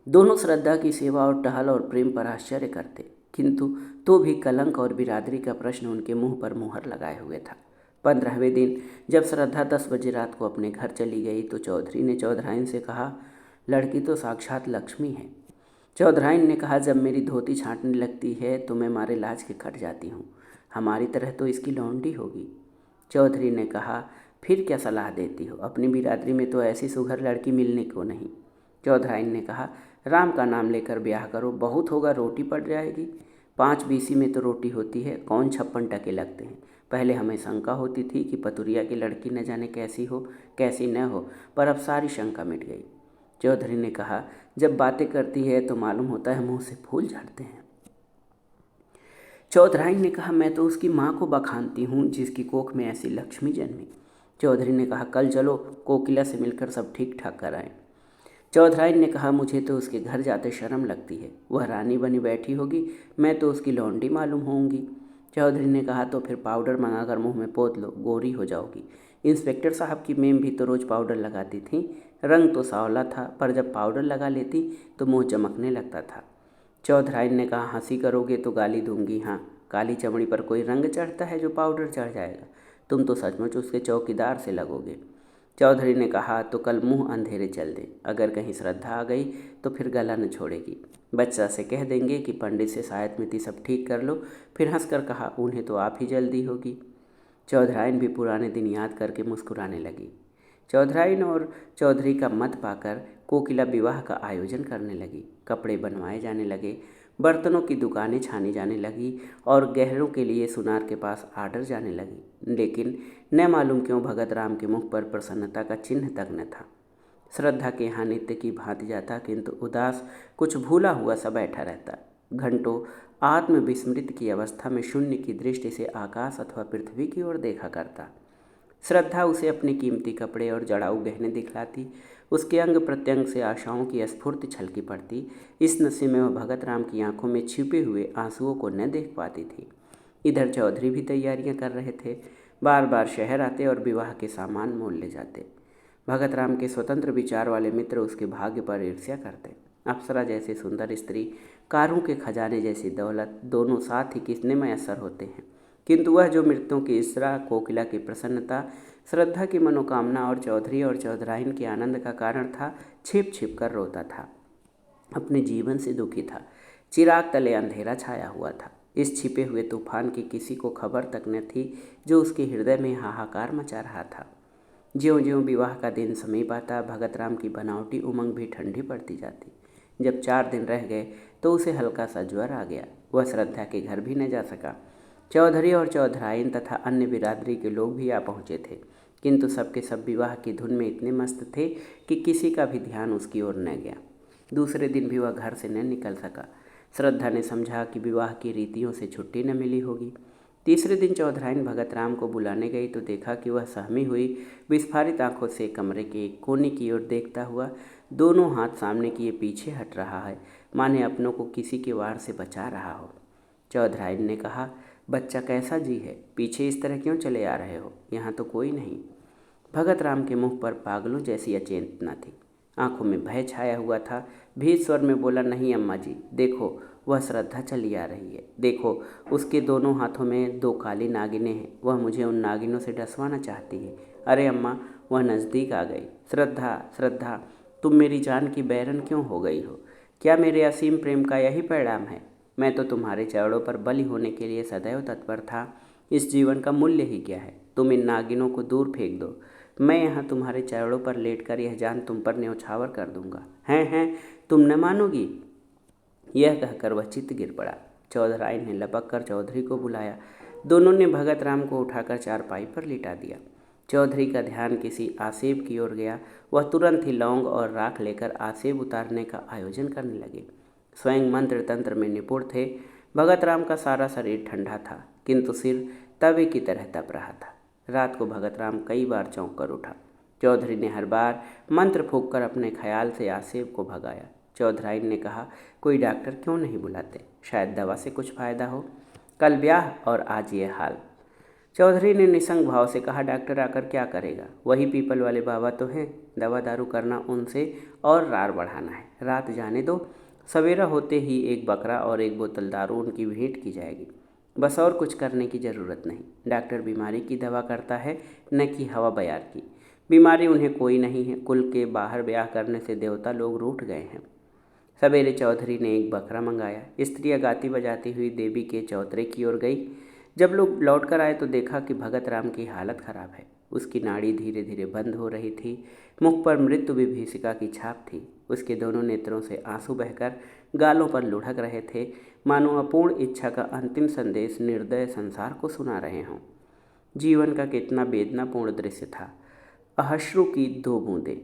दोनों श्रद्धा की सेवा और टहल और प्रेम पर आश्चर्य करते, किंतु तो भी कलंक और बिरादरी का प्रश्न उनके मुंह पर मुहर लगाए हुए था। 15वें दिन जब श्रद्धा 10 बजे रात को अपने घर चली गई तो चौधरी ने चौधराइन से कहा, लड़की तो साक्षात लक्ष्मी है। चौधराइन ने कहा, जब मेरी धोती छांटने लगती है तो मैं मारे लाज के कट जाती हूँ। हमारी तरह तो इसकी लौंडी होगी। चौधरी ने कहा, फिर क्या सलाह देती हो? अपनी बिरादरी में तो ऐसी सुघर लड़की मिलने को नहीं। चौधराइन ने कहा, राम का नाम लेकर ब्याह करो, बहुत होगा, रोटी पड़ जाएगी। 5 बीसी में तो रोटी होती है, कौन 56 टके लगते हैं। पहले हमें शंका होती थी कि पतुरिया की लड़की न जाने कैसी हो कैसी न हो, पर अब सारी शंका मिट गई। चौधरी ने कहा, जब बातें करती है तो मालूम होता है मुंह से फूल झड़ते हैं। चौधराइन ने कहा, मैं तो उसकी माँ को बखानती हूँ जिसकी कोख में ऐसी लक्ष्मी जन्मी। चौधरी ने कहा, कल चलो, कोकिला से मिलकर सब ठीक ठाक कराएं। चौधराइन ने कहा, मुझे तो उसके घर जाते शर्म लगती है। वह रानी बनी बैठी होगी, मैं तो उसकी लौंडी मालूम होऊंगी। चौधरी ने कहा, तो फिर पाउडर मंगाकर मुंह में पोत लो, गोरी हो जाओगी। इंस्पेक्टर साहब की मेम भी तो रोज़ पाउडर लगाती थी। रंग तो सांवला था, पर जब पाउडर लगा लेती तो मुँह चमकने लगता था। चौधराइन ने कहा, हंसी करोगे तो गाली दूंगी। हाँ, काली चमड़ी पर कोई रंग चढ़ता है जो पाउडर चढ़ जाएगा। तुम तो सचमुच उसके चौकीदार से लगोगे। चौधरी ने कहा, तो कल मुंह अंधेरे चल दे। अगर कहीं श्रद्धा आ गई तो फिर गला न छोड़ेगी। बच्चा से कह देंगे कि पंडित से शायद मिति सब ठीक कर लो। फिर हंसकर कहा, उन्हें तो आप ही जल्दी होगी। चौधराइन भी पुराने दिन याद करके मुस्कुराने लगी। चौधराइन और चौधरी का मत पाकर कोकिला विवाह का आयोजन करने लगी। कपड़े बनवाए जाने लगे, बर्तनों की दुकानें छानी जाने लगी और गहनों के लिए सुनार के पास आर्डर जाने लगी। लेकिन न मालूम क्यों भगत राम के मुख पर प्रसन्नता का चिन्ह तक न था। श्रद्धा के यहाँ नित्य की भांति जाता, किंतु उदास, कुछ भूला हुआ सा बैठा रहता। घंटों आत्मविस्मृत की अवस्था में शून्य की दृष्टि से आकाश अथवा पृथ्वी की ओर देखा करता। श्रद्धा उसे अपने कीमती कपड़े और जड़ाऊ गहने दिखलाती। उसके अंग प्रत्यंग से आशाओं की स्फूर्ति छलकी पड़ती। इस नशे में वह भगत राम की आंखों में छिपे हुए आंसुओं को न देख पाती थी। इधर चौधरी भी तैयारियां कर रहे थे। बार बार शहर आते और विवाह के सामान मोल ले जाते। भगत राम के स्वतंत्र विचार वाले मित्र उसके भाग्य पर ईर्ष्या करते। अप्सरा जैसी सुंदर स्त्री, कारों के खजाने जैसी दौलत, दोनों साथ ही कितने मैसर होते हैं, किंतु वह जो मृत्यों की इसरा, कोकिला की प्रसन्नता, श्रद्धा की मनोकामना और चौधरी और चौधराइन के आनंद का कारण था, छिप छिप कर रोता था। अपने जीवन से दुखी था। चिराग तले अंधेरा छाया हुआ था। इस छिपे हुए तूफान की किसी को खबर तक न थी जो उसके हृदय में हाहाकार मचा रहा था। ज्यों ज्यों विवाह का दिन समीप आता, भगत राम की बनावटी उमंग भी ठंडी पड़ती जाती। जब 4 दिन रह गए तो उसे हल्का सा ज्वर आ गया। वह श्रद्धा के घर भी न जा सका। चौधरी और चौधराइन तथा अन्य बिरादरी के लोग भी आ पहुँचे थे, किंतु सबके सब विवाह की धुन में इतने मस्त थे कि किसी का भी ध्यान उसकी ओर न गया। दूसरे दिन भी वह घर से न निकल सका। श्रद्धा ने समझा कि विवाह की रीतियों से छुट्टी न मिली होगी। तीसरे दिन चौधराइन भगत राम को बुलाने गई तो देखा कि वह सहमी हुई विस्फारित आंखों से कमरे के एक कोने की ओर देखता हुआ दोनों हाथ सामने किए पीछे हट रहा है, माने अपनों को किसी के वार से बचा रहा हो। चौधराइन ने कहा, बच्चा कैसा जी है? पीछे इस तरह क्यों चले आ रहे हो? यहाँ तो कोई नहीं। भगत राम के मुंह पर पागलों जैसी अचेतना थी, आंखों में भय छाया हुआ था। भीत स्वर में बोला, नहीं अम्मा जी, देखो वह श्रद्धा चली आ रही है, देखो उसके दोनों हाथों में 2 काली नागिनें हैं, वह मुझे उन नागिनों से डसवाना चाहती है। अरे अम्मा, वह नज़दीक आ गई। श्रद्धा, श्रद्धा, तुम मेरी जान की बैरन क्यों हो गई हो? क्या मेरे असीम प्रेम का यही परिणाम है? मैं तो तुम्हारे चरणों पर बलि होने के लिए सदैव तत्पर था। इस जीवन का मूल्य ही क्या है? तुम इन नागिनों को दूर फेंक दो, मैं यहाँ तुम्हारे चरणों पर लेटकर यह जान तुम पर न्यौछावर कर दूंगा। हैं, तुम न मानोगी? यह कहकर वह चित्त गिर पड़ा। चौधराइन ने लपक कर चौधरी को बुलाया। दोनों ने भगत राम को उठाकर चारपाई पर लिटा दिया। चौधरी का ध्यान किसी आसेब की ओर गया। वह तुरंत ही लौंग और राख लेकर आसेब उतारने का आयोजन करने लगे। स्वयं मंत्र तंत्र में निपुण थे। भगत राम का सारा शरीर ठंडा था, किंतु सिर तवे की तरह तप रहा था। रात को भगत राम कई बार चौंक कर उठा। चौधरी ने हर बार मंत्र फूंक कर अपने ख्याल से आसेब को भगाया। चौधराइन ने कहा, कोई डॉक्टर क्यों नहीं बुलाते? शायद दवा से कुछ फ़ायदा हो। कल ब्याह और आज ये हाल। चौधरी ने निसंग भाव से कहा, डॉक्टर आकर क्या करेगा? वही पीपल वाले बाबा तो हैं। दवा दारू करना उनसे और रार बढ़ाना है। रात जाने दो, सवेरा होते ही एक बकरा और एक बोतल दारू उनकी भेंट की जाएगी। बस और कुछ करने की ज़रूरत नहीं। डॉक्टर बीमारी की दवा करता है, न कि हवा बयार की। बीमारी उन्हें कोई नहीं है। कुल के बाहर ब्याह करने से देवता लोग रूठ गए हैं। सवेरे चौधरी ने एक बकरा मंगाया। स्त्रियाँ गाती बजाती हुई देवी के चौतरे की ओर गई। जब लोग लौट कर आए तो देखा कि भगत राम की हालत खराब है। उसकी नाड़ी धीरे धीरे बंद हो रही थी। मुख पर मृत्यु विभीषिका की छाप थी। उसके दोनों नेत्रों से आंसू बहकर गालों पर लुढ़क रहे थे, मानो अपूर्ण इच्छा का अंतिम संदेश निर्दय संसार को सुना रहे हों। जीवन का कितना वेदनापूर्ण दृश्य था। अश्रु की 2 बूंदें।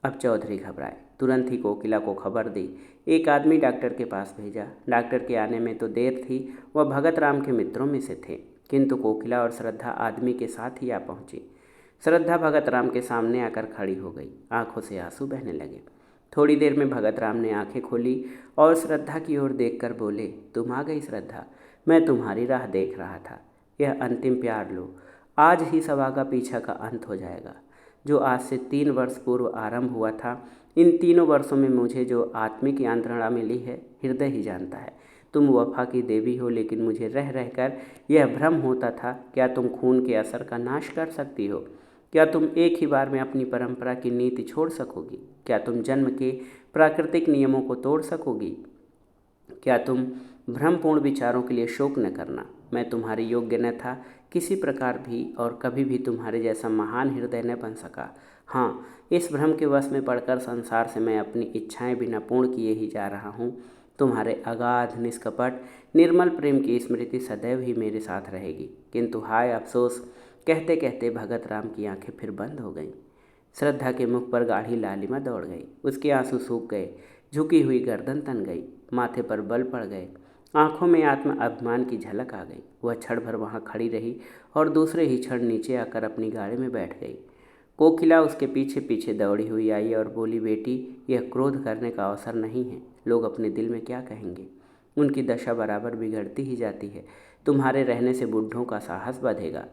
अब चौधरी घबराए। तुरंत ही कोकिला को खबर दी। एक आदमी डॉक्टर के पास भेजा। डॉक्टर के आने में तो देर थी, वह भगत राम के मित्रों में से थे, किंतु कोकिला और श्रद्धा आदमी के साथ ही आ पहुंची। श्रद्धा भगत राम के सामने आकर खड़ी हो गई। आंखों से आंसू बहने लगे। थोड़ी देर में भगत राम ने आंखें खोली और श्रद्धा की ओर देखकर बोले, तुम आ गई श्रद्धा, मैं तुम्हारी राह देख रहा था। यह अंतिम प्यार लो, आज ही सवागा पीछा का अंत हो जाएगा। जो आज से 3 वर्ष पूर्व आरंभ हुआ था, इन 3 वर्षों में मुझे जो आत्मिक यांत्रणा मिली है, हृदय ही जानता है। तुम वफा की देवी हो, लेकिन मुझे रह रहकर यह भ्रम होता था, क्या तुम खून के असर का नाश कर सकती हो? क्या तुम एक ही बार में अपनी परंपरा की नीति छोड़ सकोगी? क्या तुम जन्म के प्राकृतिक नियमों को तोड़ सकोगी? क्या तुम भ्रमपूर्ण विचारों के लिए शोक न करना? मैं तुम्हारी योग्य न था किसी प्रकार भी, और कभी भी तुम्हारे जैसा महान हृदय न बन सका। हाँ, इस भ्रम के वश में पड़कर संसार से मैं अपनी इच्छाएं बिना पूर्ण किए ही जा रहा हूँ। तुम्हारे अगाध निष्कपट निर्मल प्रेम की स्मृति सदैव ही मेरे साथ रहेगी। किंतु हाय अफसोस, कहते कहते भगत राम की आंखें फिर बंद हो गईं। श्रद्धा के मुख पर गाढ़ी लालिमा दौड़ गई। उसके आंसू सूख गए। झुकी हुई गर्दन तन गई। माथे पर बल पड़ गए। आंखों में आत्म अभिमान की झलक आ गई। वह क्षण भर वहाँ खड़ी रही और दूसरे ही क्षण नीचे आकर अपनी गाड़ी में बैठ गई। कोकिला उसके पीछे पीछे दौड़ी हुई आई और बोली, बेटी, यह क्रोध करने का अवसर नहीं है। लोग अपने दिल में क्या कहेंगे? उनकी दशा बराबर बिगड़ती ही जाती है। तुम्हारे रहने से बुढ़ों का साहस बढ़ेगा।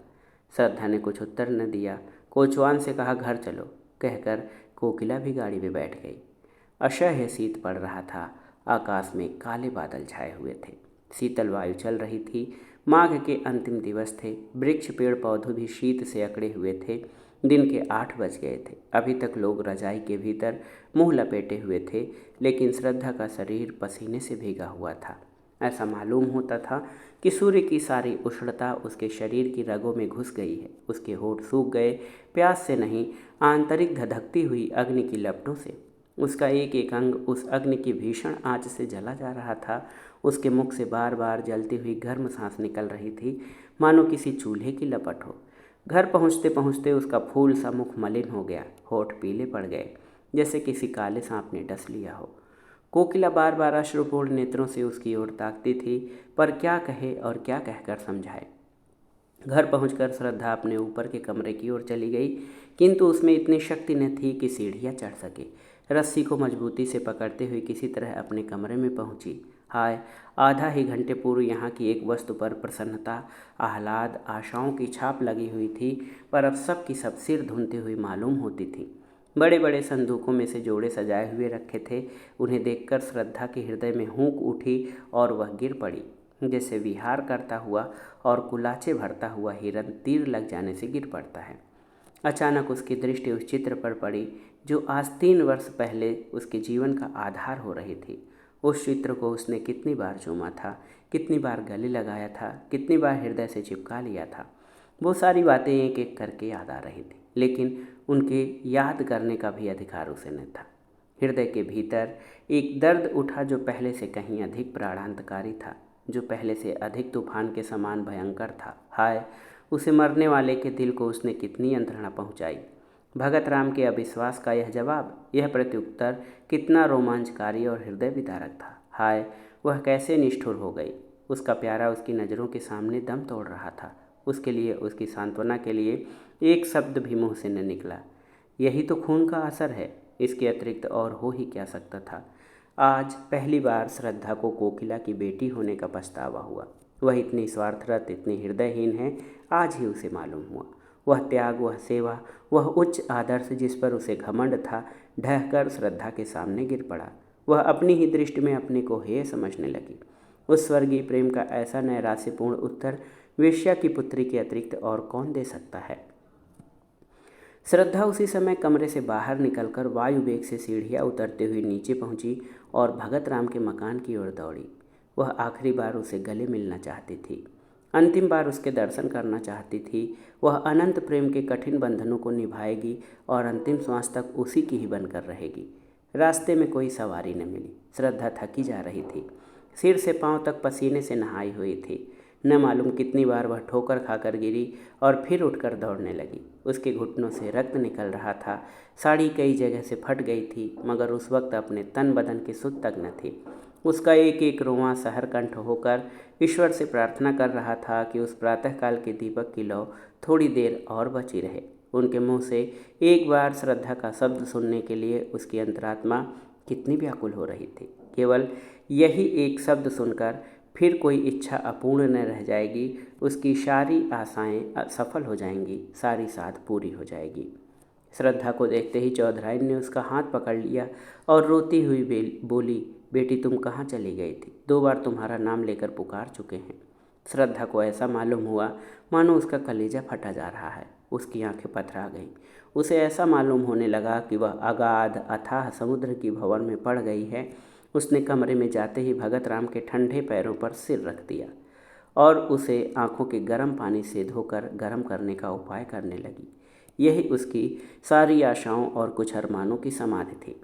श्रद्धा ने कुछ उत्तर न दिया। कोचवान से कहा, घर चलो, कहकर कोकिला भी गाड़ी में बैठ गई। असह्य शीत पड़ रहा था। आकाश में काले बादल छाए हुए थे। शीतल वायु चल रही थी। माघ के अंतिम दिवस थे। वृक्ष पेड़ पौधे भी शीत से अकड़े हुए थे। दिन के 8 बज गए थे। अभी तक लोग रजाई के भीतर मुंह लपेटे हुए थे, लेकिन श्रद्धा का शरीर पसीने से भीगा हुआ था। ऐसा मालूम होता था कि सूर्य की सारी उष्णता उसके शरीर की रगों में घुस गई है। उसके होंठ सूख गए, प्यास से नहीं, आंतरिक धधकती हुई अग्नि की लपटों से। उसका एक एक अंग उस अग्नि की भीषण आंच से जला जा रहा था। उसके मुख से बार बार जलती हुई गर्म सांस निकल रही थी, मानो किसी चूल्हे की लपट हो। घर पहुँचते पहुँचते उसका फूल सा मुख मलिन हो गया। होठ पीले पड़ गए, जैसे किसी काले सांप ने डस लिया हो। कोकिला बार बार अश्रुपूर्ण नेत्रों से उसकी ओर ताकती थी, पर क्या कहे और क्या कहकर समझाए। घर पहुंचकर श्रद्धा अपने ऊपर के कमरे की ओर चली गई, किंतु उसमें इतनी शक्ति न थी कि सीढ़ियां चढ़ सके। रस्सी को मजबूती से पकड़ते हुए किसी तरह अपने कमरे में पहुंची। हाय, आधा ही घंटे पूर्व यहाँ की एक वस्तु पर प्रसन्नता, आह्लाद, आशाओं की छाप लगी हुई थी, पर अब सब की सब सिर धुनती हुई मालूम होती थी। बड़े बड़े संदूकों में से जोड़े सजाए हुए रखे थे। उन्हें देखकर श्रद्धा के हृदय में हुंक उठी और वह गिर पड़ी, जैसे विहार करता हुआ और कुलाचे भरता हुआ हिरन तीर लग जाने से गिर पड़ता है। अचानक उसकी दृष्टि उस चित्र पर पड़ी जो आज 3 वर्ष पहले उसके जीवन का आधार हो रही थी। उस चित्र को उसने कितनी बार चूमा था, कितनी बार गले लगाया था, कितनी बार हृदय से चिपका लिया था। वो सारी बातें एक एक करके याद आ रही थी, लेकिन उनके याद करने का भी अधिकार उसे न था। हृदय के भीतर एक दर्द उठा जो पहले से कहीं अधिक प्राणांतकारी था, जो पहले से अधिक तूफान के समान भयंकर था। हाय, उसे मरने वाले के दिल को उसने कितनी यंत्रणा पहुंचाई। भगत राम के अविश्वास का यह जवाब, यह प्रत्युत्तर कितना रोमांचकारी और हृदय विदारक था। हाय, वह कैसे निष्ठुर हो गई। उसका प्यारा उसकी नज़रों के सामने दम तोड़ रहा था। उसके लिए, उसकी सांत्वना के लिए एक शब्द भी मुँह से न निकला। यही तो खून का असर है, इसके अतिरिक्त और हो ही क्या सकता था। आज पहली बार श्रद्धा को कोकिला की बेटी होने का पछतावा हुआ। वह इतनी स्वार्थरत, इतनी हृदयहीन है, आज ही उसे मालूम हुआ। वह त्याग, वह सेवा, वह उच्च आदर्श जिस पर उसे घमंड था, ढहकर श्रद्धा के सामने गिर पड़ा। वह अपनी ही दृष्टि में अपने को हेय समझने लगी। उस स्वर्गीय प्रेम का ऐसा नैराश्यपूर्ण उत्तर वेश्या की पुत्री के अतिरिक्त और कौन दे सकता है। श्रद्धा उसी समय कमरे से बाहर निकलकर वायु वेग से सीढ़ियाँ उतरते हुए नीचे पहुंची और भगत राम के मकान की ओर दौड़ी। वह आखिरी बार उसे गले मिलना चाहती थी, अंतिम बार उसके दर्शन करना चाहती थी। वह अनंत प्रेम के कठिन बंधनों को निभाएगी और अंतिम श्वास तक उसी की ही बनकर रहेगी। रास्ते में कोई सवारी न मिली। श्रद्धा थकी जा रही थी, सिर से पांव तक पसीने से नहाई हुई थी। न मालूम कितनी बार वह ठोकर खाकर गिरी और फिर उठकर दौड़ने लगी। उसके घुटनों से रक्त निकल रहा था, साड़ी कई जगह से फट गई थी, मगर उस वक्त अपने तन बदन की सुध तक न थी। उसका एक एक रोंवा सहरकंठ होकर ईश्वर से प्रार्थना कर रहा था कि उस प्रातःकाल के दीपक की लौ थोड़ी देर और बची रहे। उनके मुंह से एक बार श्रद्धा का शब्द सुनने के लिए उसकी अंतरात्मा कितनी व्याकुल हो रही थी। केवल यही एक शब्द सुनकर फिर कोई इच्छा अपूर्ण न रह जाएगी। उसकी सारी आशाएं सफल हो जाएंगी, सारी साध पूरी हो जाएगी। श्रद्धा को देखते ही चौधराइन ने उसका हाथ पकड़ लिया और रोती हुई बोली, बेटी तुम कहाँ चली गई थी? 2 बार तुम्हारा नाम लेकर पुकार चुके हैं। श्रद्धा को ऐसा मालूम हुआ मानो उसका कलेजा फटा जा रहा है। उसकी आंखें पथरा गईं। उसे ऐसा मालूम होने लगा कि वह अगाध अथाह समुद्र की भंवर में पड़ गई है। उसने कमरे में जाते ही भगत राम के ठंडे पैरों पर सिर रख दिया और उसे आंखों के गर्म पानी से धोकर गर्म करने का उपाय करने लगी। यही उसकी सारी आशाओं और कुछ अरमानों की समाधि थी।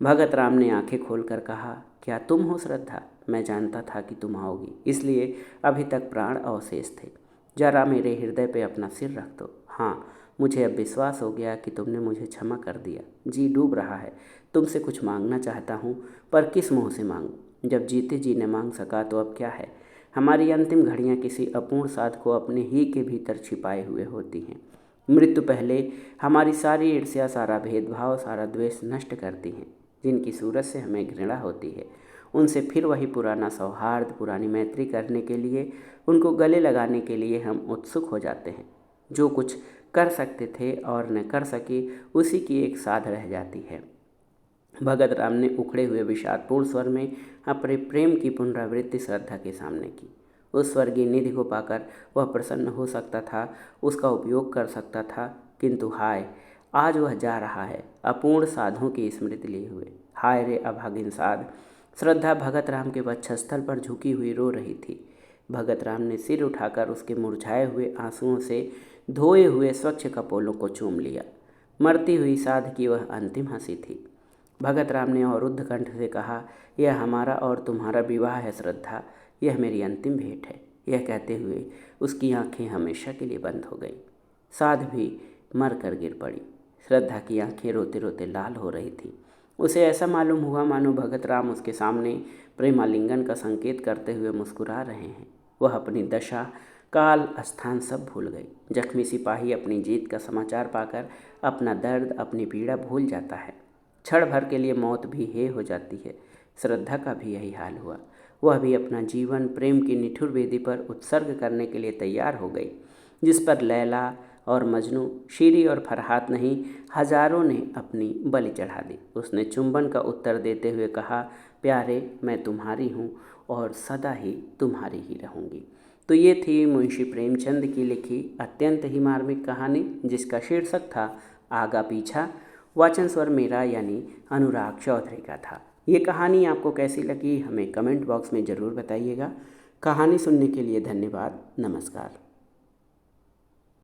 भगत राम ने आंखें खोलकर कहा, क्या तुम हो श्रद्धा? मैं जानता था कि तुम आओगी, इसलिए अभी तक प्राण अवशेष थे। जरा मेरे हृदय पे अपना सिर रख दो। हाँ, मुझे अब विश्वास हो गया कि तुमने मुझे क्षमा कर दिया। जी डूब रहा है। तुमसे कुछ मांगना चाहता हूँ, पर किस मुँह से मांगूँ? जब जीते जी न मांग सका तो अब क्या है। हमारी अंतिम घड़ियाँ किसी अपूर्ण साध को अपने ही के भीतर छिपाए हुए होती हैं। मृत्यु पहले हमारी सारी ईर्ष्या, सारा भेदभाव, सारा द्वेष नष्ट करती हैं। जिनकी सूरत से हमें घृणा होती है, उनसे फिर वही पुराना सौहार्द, पुरानी मैत्री करने के लिए, उनको गले लगाने के लिए हम उत्सुक हो जाते हैं। जो कुछ कर सकते थे और न कर सके, उसी की एक साध रह जाती है। भगत राम ने उखड़े हुए विषादपूर्ण स्वर में अपने प्रेम की पुनरावृत्ति श्रद्धा के सामने की। उस स्वर्गीय निधि को पाकर वह प्रसन्न हो सकता था, उसका उपयोग कर सकता था, किंतु हाय, आज वह जा रहा है अपूर्ण साधों की स्मृति लिए हुए। हाय रे अभागिन साध। श्रद्धा भगत राम के वक्षस्थल पर झुकी हुई रो रही थी। भगत राम ने सिर उठाकर उसके मुरझाए हुए आंसुओं से धोए हुए स्वच्छ कपोलों को चूम लिया। मरती हुई साध की वह अंतिम हंसी थी। भगत राम ने अवरुद्ध कंठ से कहा, यह हमारा और तुम्हारा विवाह है श्रद्धा, यह मेरी अंतिम भेंट है। यह कहते हुए उसकी आंखें हमेशा के लिए बंद हो गई। साध भी मर कर गिर पड़ी। श्रद्धा की आंखें रोते रोते लाल हो रही थी। उसे ऐसा मालूम हुआ मानो भगत राम उसके सामने प्रेमालिंगन का संकेत करते हुए मुस्कुरा रहे हैं। वह अपनी दशा, काल, स्थान सब भूल गई। जख्मी सिपाही अपनी जीत का समाचार पाकर अपना दर्द, अपनी पीड़ा भूल जाता है। क्षण भर के लिए मौत भी हेय हो जाती है। श्रद्धा का भी यही हाल हुआ। वह भी अपना जीवन प्रेम की निठुर वेदी पर उत्सर्ग करने के लिए तैयार हो गई, जिस पर लैला और मजनू, शीरी और फरहात नहीं, हजारों ने अपनी बलि चढ़ा दी। उसने चुंबन का उत्तर देते हुए कहा, प्यारे, मैं तुम्हारी हूँ और सदा ही तुम्हारी ही रहूँगी। तो ये थी मुंशी प्रेमचंद की लिखी अत्यंत ही मार्मिक कहानी, जिसका शीर्षक था आगा पीछा। वाचन स्वर मेरा यानी अनुराग चौधरी का था। ये कहानी आपको कैसी लगी हमें कमेंट बॉक्स में ज़रूर बताइएगा। कहानी सुनने के लिए धन्यवाद। नमस्कार।